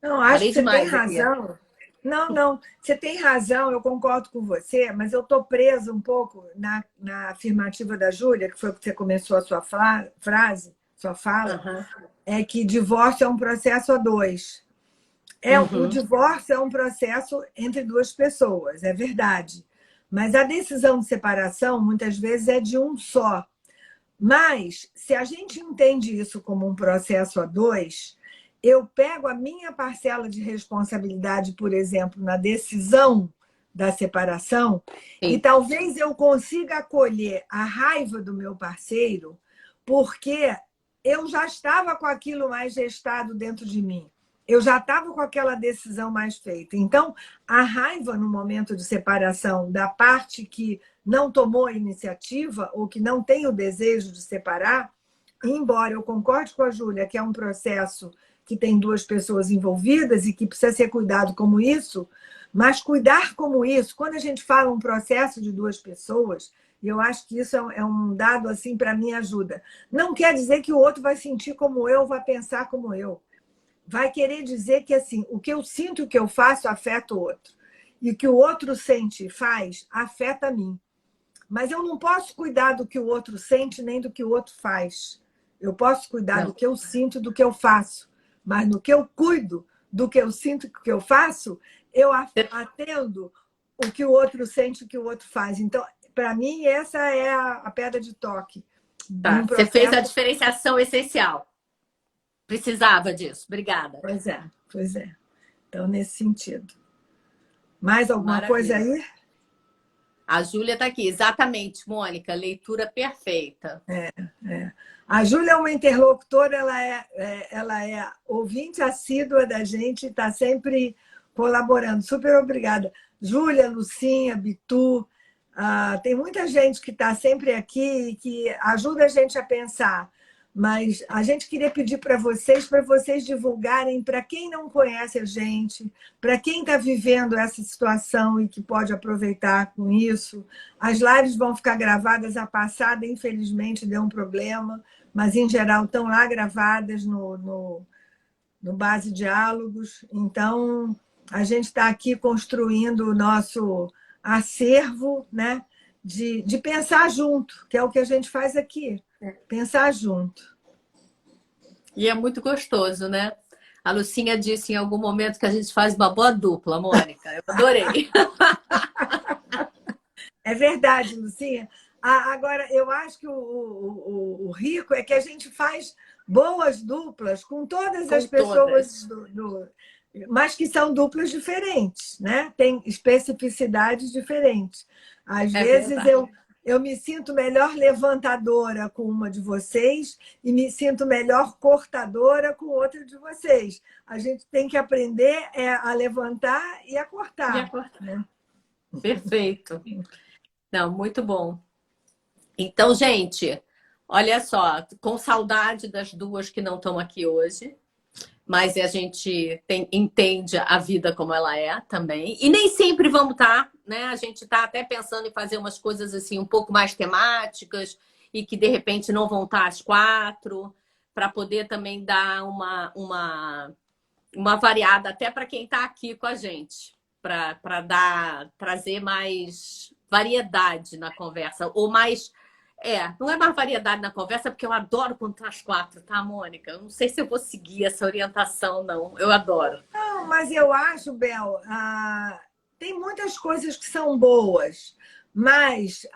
Não, acho Falei que você tem demais aqui. razão. Não, você tem razão, eu concordo com você, mas eu estou presa um pouco na afirmativa da Júlia, que foi que você começou a sua frase, sua fala, é que divórcio é um processo a dois. O divórcio é um processo entre duas pessoas, é verdade. Mas a decisão de separação, muitas vezes, é de um só. Mas, se a gente entende isso como um processo a dois, eu pego a minha parcela de responsabilidade, por exemplo, na decisão da separação, Sim. e talvez eu consiga acolher a raiva do meu parceiro, porque eu já estava com aquilo mais gestado dentro de mim. Eu já estava com aquela decisão mais feita. Então, a raiva no momento de separação da parte que não tomou a iniciativa ou que não tem o desejo de separar, embora eu concorde com a Júlia que é um processo que tem duas pessoas envolvidas e que precisa ser cuidado como isso, mas cuidar como isso, quando a gente fala um processo de duas pessoas, e eu acho que isso é um dado assim para mim ajuda, não quer dizer que o outro vai sentir como eu, vai pensar como eu. Vai querer dizer que assim, o que eu sinto, o que eu faço, afeta o outro. E o que o outro sente e faz, afeta a mim. Mas eu não posso cuidar do que o outro sente, nem do que o outro faz. Eu posso cuidar do que eu sinto, do que eu faço. Mas no que eu cuido do que eu sinto e do que eu faço, eu atendo o que o outro sente, o que o outro faz. Então, para mim, essa é a pedra de toque. Tá. Você fez a diferenciação essencial. Precisava disso. Obrigada. Pois é. Então, nesse sentido. Mais alguma coisa aí? A Júlia está aqui. Exatamente, Mônica. Leitura perfeita. A Júlia é uma interlocutora, ela é ouvinte assídua da gente, está sempre colaborando. Super obrigada. Júlia, Lucinha, Bitu, tem muita gente que está sempre aqui e que ajuda a gente a pensar. Mas a gente queria pedir para vocês divulgarem para quem não conhece a gente, para quem está vivendo essa situação e que pode aproveitar com isso. As lives vão ficar gravadas, a passada, infelizmente, deu um problema, mas, em geral, estão lá gravadas no Base Diálogos. Então, a gente está aqui construindo o nosso acervo, né, de pensar junto, que é o que a gente faz aqui. Pensar junto. E é muito gostoso, né? A Lucinha disse em algum momento que a gente faz uma boa dupla, Mônica. Eu adorei. É verdade, Lucinha. Agora, eu acho que o rico é que a gente faz boas duplas com todas as pessoas, mas que são duplas diferentes, né? Tem especificidades diferentes. Às vezes eu me sinto melhor levantadora com uma de vocês e me sinto melhor cortadora com outra de vocês. A gente tem que aprender a levantar e a cortar. Né? Perfeito. Não, muito bom. Então, gente, olha só, com saudade das duas que não estão aqui hoje, mas a gente entende a vida como ela é também. E nem sempre vamos estar, né? A gente está até pensando em fazer umas coisas assim um pouco mais temáticas e que de repente não vão estar às 4, para poder também dar uma variada até para quem está aqui com a gente, para trazer mais variedade na conversa, ou mais. Não é mais variedade na conversa, porque eu adoro quando tá às 4, tá, Mônica? Eu não sei se eu vou seguir essa orientação, não. Eu adoro. Não, mas eu acho, Bel, tem muitas coisas que são boas, mas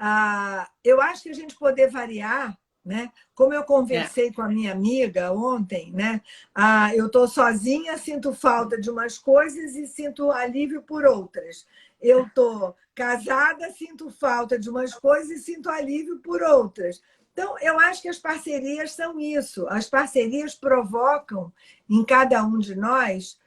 eu acho que a gente poder variar, né? Como eu conversei com a minha amiga ontem, né? Eu estou sozinha, sinto falta de umas coisas e sinto alívio por outras. Eu estou casada, sinto falta de umas coisas e sinto alívio por outras. Então, eu acho que as parcerias são isso. As parcerias provocam em cada um de nós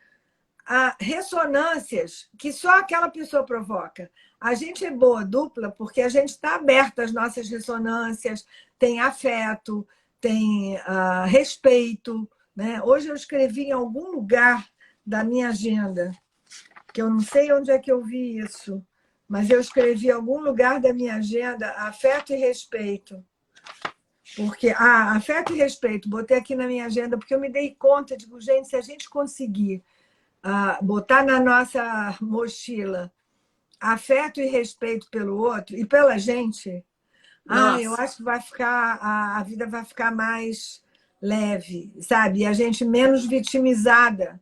ressonâncias que só aquela pessoa provoca. A gente é boa dupla porque a gente está aberto às nossas ressonâncias, tem afeto, tem respeito. Né? Hoje eu escrevi em algum lugar da minha agenda, que eu não sei onde é que eu vi isso, mas eu escrevi em algum lugar da minha agenda afeto e respeito. Porque, afeto e respeito, botei aqui na minha agenda, porque eu me dei conta, digo, gente, se a gente conseguir botar na nossa mochila afeto e respeito pelo outro e pela gente, eu acho que vai ficar, a vida vai ficar mais leve, sabe? E a gente menos vitimizada.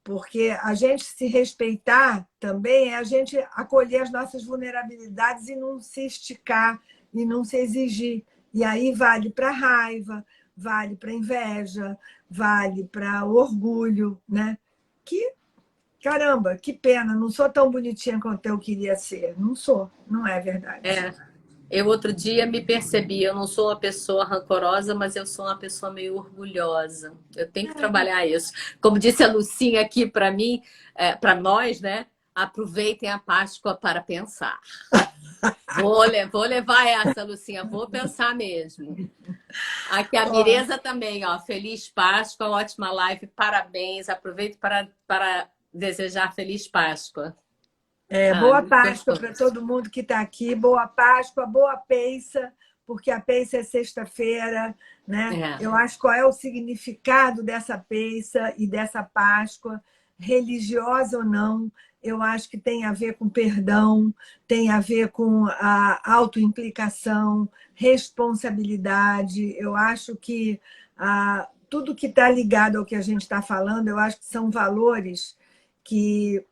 Porque a gente se respeitar também é a gente acolher as nossas vulnerabilidades e não se esticar e não se exigir. E aí vale para raiva, vale para inveja, vale para orgulho, né? Que, caramba, que pena, não sou tão bonitinha quanto eu queria ser. Não sou, não é verdade. Eu outro dia me percebi, eu não sou uma pessoa rancorosa, mas eu sou uma pessoa meio orgulhosa. Eu tenho que trabalhar isso. Como disse a Lucinha aqui para mim, para nós, né? Aproveitem a Páscoa para pensar. Vou levar essa, Lucinha, vou pensar mesmo. Aqui a Mireza também, ó. Feliz Páscoa, ótima live, parabéns. Aproveito para desejar Feliz Páscoa. Boa Páscoa para todo mundo que está aqui. Boa Páscoa, boa Peiça, porque a Peiça é sexta-feira, né? Eu acho qual é o significado dessa Peiça e dessa Páscoa, religiosa ou não. Eu acho que tem a ver com perdão, tem a ver com a autoimplicação, responsabilidade. Eu acho que tudo que está ligado ao que a gente está falando, eu acho que são valores que,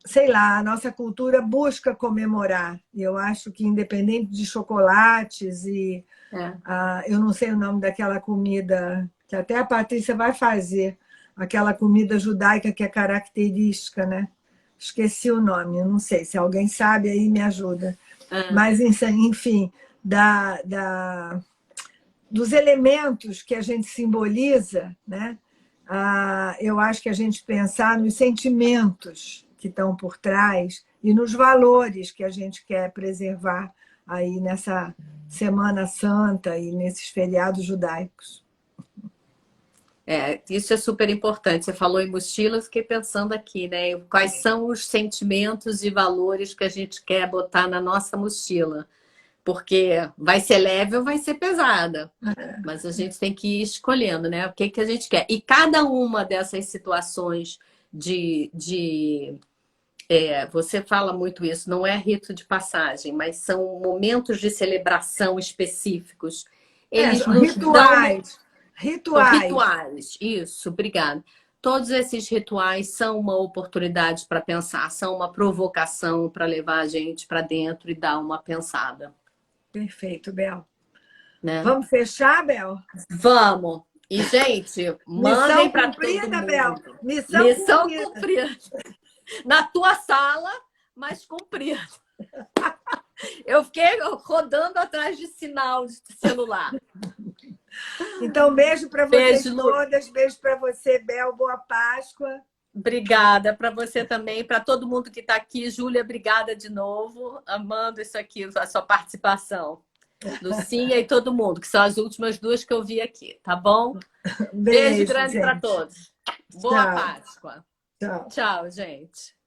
sei lá, a nossa cultura busca comemorar. Eu acho que, independente de chocolates e eu não sei o nome daquela comida, que até a Patrícia vai fazer, aquela comida judaica que é característica, né? Esqueci o nome, eu não sei. Se alguém sabe, aí me ajuda. Mas, enfim, dos elementos que a gente simboliza, né? Eu acho que a gente pensar nos sentimentos que estão por trás e nos valores que a gente quer preservar aí nessa Semana Santa e nesses feriados judaicos. Isso é super importante. Você falou em mochila, eu fiquei pensando aqui, né? Quais são os sentimentos e valores que a gente quer botar na nossa mochila? Porque vai ser leve ou vai ser pesada. Mas a gente tem que ir escolhendo, né? O que a gente quer. E cada uma dessas situações você fala muito isso, não é rito de passagem, mas são momentos de celebração específicos. Eles nos rituais. Rituais, isso, obrigada. Todos esses rituais são uma oportunidade para pensar, são uma provocação para levar a gente para dentro e dar uma pensada. Perfeito, Bel. Né? Vamos fechar, Bel? Vamos. E, gente, mandem para todo mundo. Bel. Missão cumprida. Na tua sala, mas cumprida. Eu fiquei rodando atrás de sinal de celular. Então, beijo para vocês Beijo, Lu. todas. Beijo para você, Bel. Boa Páscoa. Obrigada para você também, para todo mundo que está aqui. Júlia, obrigada de novo. Amando isso aqui, a sua participação. Lucinha e todo mundo, que são as últimas duas que eu vi aqui, tá bom? Beijo grande para todos. Boa Tchau. Páscoa. Tchau. Tchau, gente.